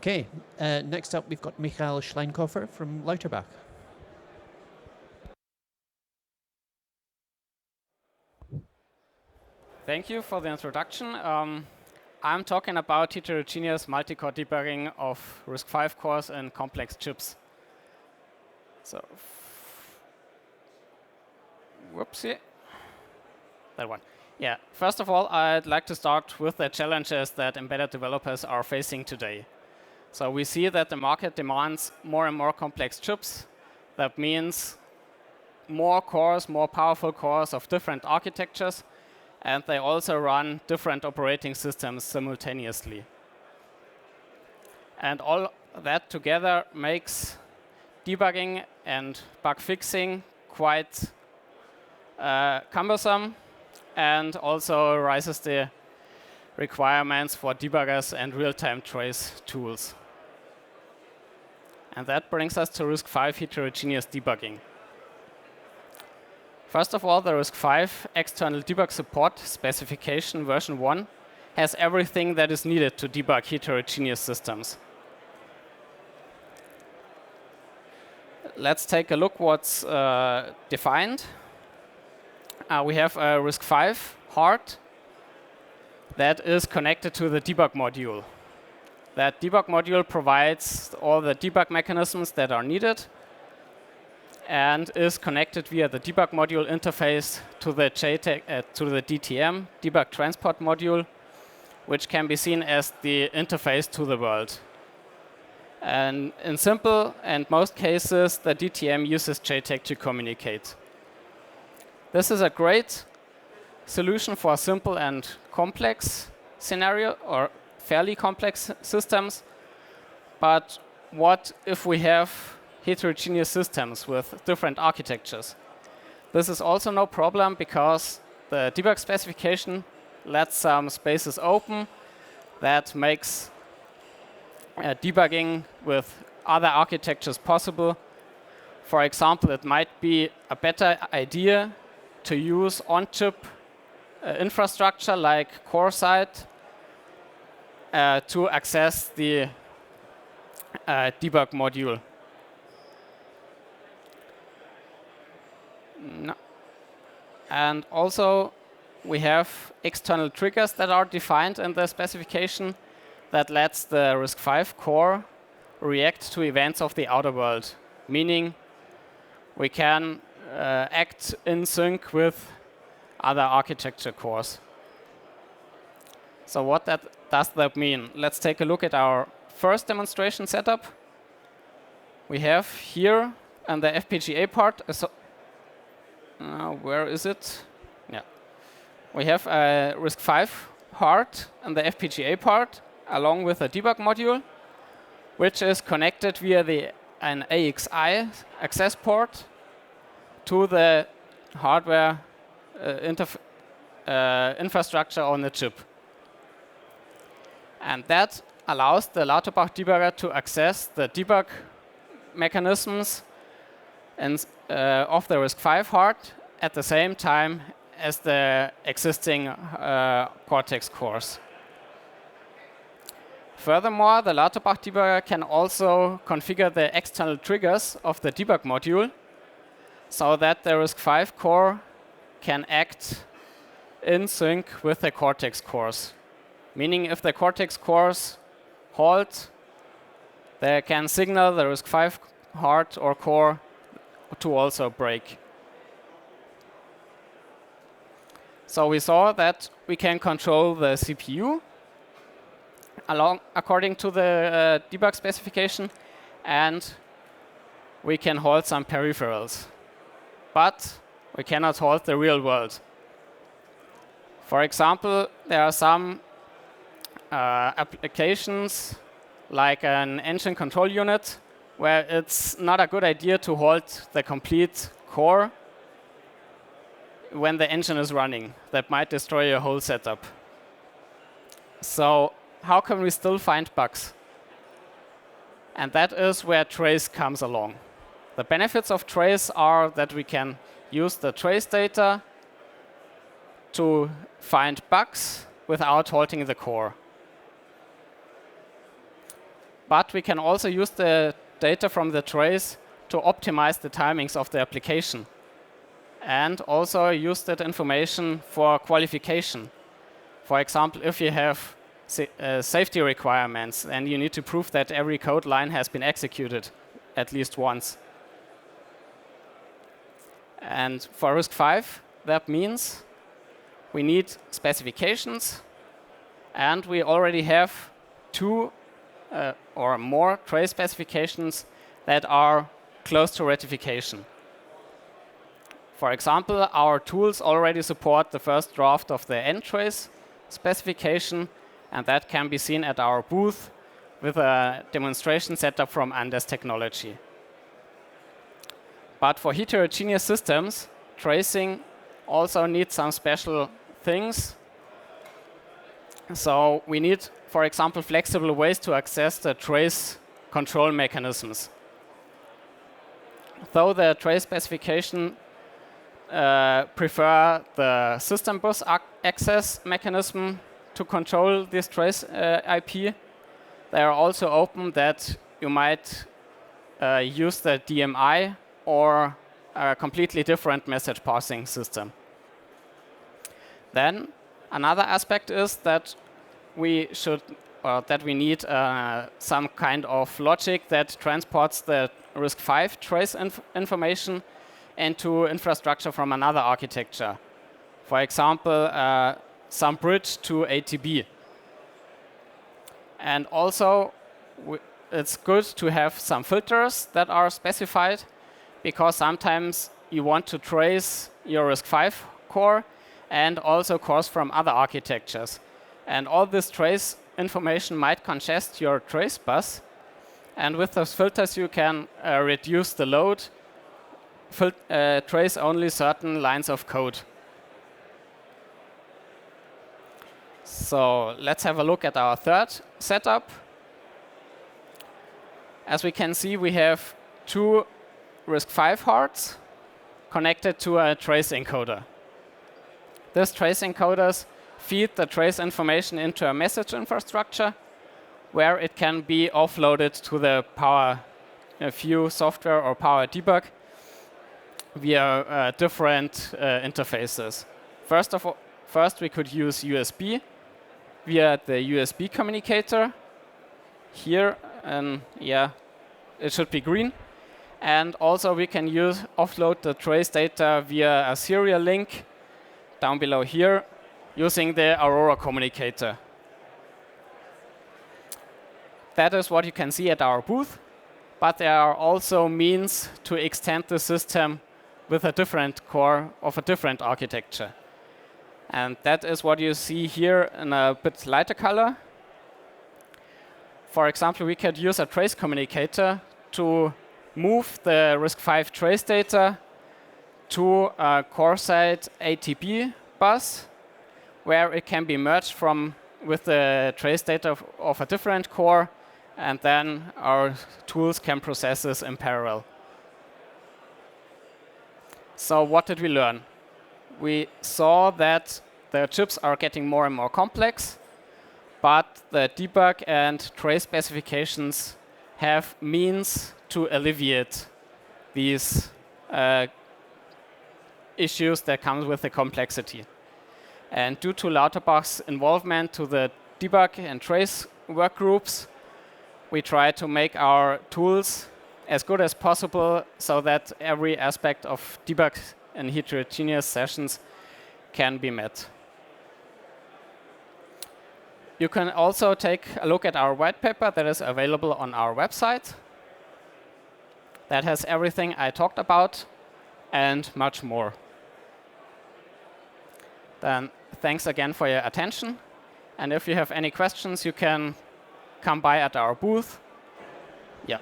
Okay, next up we've got Michael Schleinkofer from Lauterbach. Thank you for the introduction. I'm talking about heterogeneous multi-core debugging of RISC-V cores and complex chips. So, whoopsie, that one. Yeah, first of all, I'd like to start with the challenges that embedded developers are facing today. So we see that the market demands more and more complex chips. That means more cores, more powerful cores of different architectures, and they also run different operating systems simultaneously. And all that together makes debugging and bug fixing quite cumbersome, and also raises the requirements for debuggers and real-time trace tools. And that brings us to RISC-V heterogeneous debugging. First of all, the RISC-V external debug support specification version 1 has everything that is needed to debug heterogeneous systems. Let's take a look what's defined. We have a RISC-V heart that is connected to the debug module. That debug module provides all the debug mechanisms that are needed and is connected via the debug module interface to the DTM, debug transport module, which can be seen as the interface to the world. And in simple and most cases, the DTM uses JTAG to communicate. This is a great solution for simple and complex scenario or fairly complex systems. But what if we have heterogeneous systems with different architectures? This is also no problem because the debug specification lets some spaces open that makes debugging with other architectures possible. For example, it might be a better idea to use on-chip infrastructure like core side to access the debug module. No. And also, we have external triggers that are defined in the specification that lets the RISC-V core react to events of the outer world, meaning we can act in sync with other architecture cores. So what does that mean? Let's take a look at our first demonstration setup. We have here on the FPGA part, where is it? Yeah. We have a RISC-V heart and the FPGA part along with a debug module, which is connected via an AXI access port to the hardware infrastructure on the chip. And that allows the Lauterbach debugger to access the debug mechanisms of the RISC-V heart at the same time as the existing Cortex cores. Furthermore, the Lauterbach debugger can also configure the external triggers of the debug module so that the RISC-V core can act in sync with the Cortex cores. Meaning if the Cortex cores halt, they can signal the RISC-V heart or core to also break. So we saw that we can control the CPU according to the debug specification, and we can halt some peripherals. But we cannot halt the real world. For example, there are some applications like an engine control unit where it's not a good idea to halt the complete core when the engine is running. That might destroy your whole setup. So how can we still find bugs? And that is where trace comes along. The benefits of trace are that we can use the trace data to find bugs without halting the core. But we can also use the data from the trace to optimize the timings of the application, and also use that information for qualification. For example, if you have safety requirements, and you need to prove that every code line has been executed at least once. And for RISC-V, that means we need specifications, and we already have 2 or more trace specifications that are close to ratification. For example, our tools already support the first draft of the N-trace specification, and that can be seen at our booth with a demonstration setup from Andes Technology. But for heterogeneous systems, tracing also needs some special things. So we need, for example, flexible ways to access the trace control mechanisms. Though the trace specification prefer the system bus access mechanism to control this trace IP, they are also open that you might use the DMI or a completely different message passing system. Then another aspect is that we need some kind of logic that transports the RISC-V trace information into infrastructure from another architecture. For example, some bridge to ATB. And also, it's good to have some filters that are specified, because sometimes you want to trace your RISC-V core and also cores from other architectures. And all this trace information might congest your trace bus. And with those filters, you can reduce the load, trace only certain lines of code. So let's have a look at our third setup. As we can see, we have 2 RISC-V hearts connected to a trace encoder. These trace encoders feed the trace information into a message infrastructure where it can be offloaded to the Power View software or Power Debug via different interfaces. First, we could use USB via the USB communicator. Here, it should be green. And also, we can offload the trace data via a serial link down below here, using the Aurora communicator. That is what you can see at our booth, but there are also means to extend the system with a different core of a different architecture. And that is what you see here in a bit lighter color. For example, we could use a trace communicator to move the RISC-V trace data to a core-side ATB bus, where it can be merged with the trace data of a different core, and then our tools can process this in parallel. So what did we learn? We saw that the chips are getting more and more complex, but the debug and trace specifications have means to alleviate these issues that come with the complexity. And due to Lauterbach's involvement to the debug and trace work groups, we try to make our tools as good as possible so that every aspect of debug and heterogeneous sessions can be met. You can also take a look at our white paper that is available on our website. That has everything I talked about and much more. Then thanks again for your attention. And if you have any questions, you can come by at our booth. Yeah.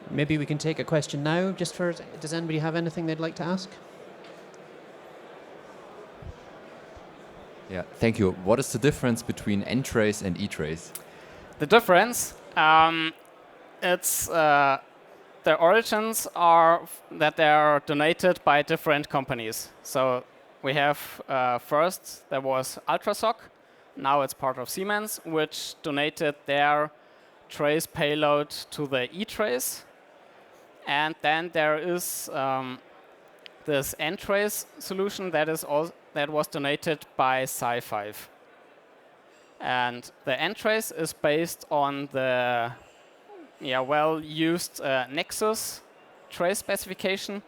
Maybe we can take a question now. Does anybody have anything they'd like to ask? Yeah, thank you. What is the difference between N-trace and E-trace? The difference, it's the origins are that they are donated by different companies. So we have first there was Ultrasoc. Now it's part of Siemens, which donated their trace payload to the E-trace. And then there is this N-trace solution that was donated by Sci5. And the N-trace is based on the well-used Nexus trace specification.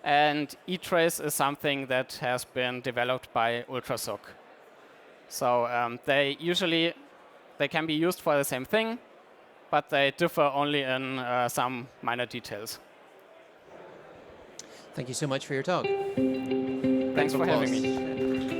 And E-trace is something that has been developed by Ultrasoc. So they can be used for the same thing, but they differ only in some minor details. Thank you so much for your talk. Thanks for having me.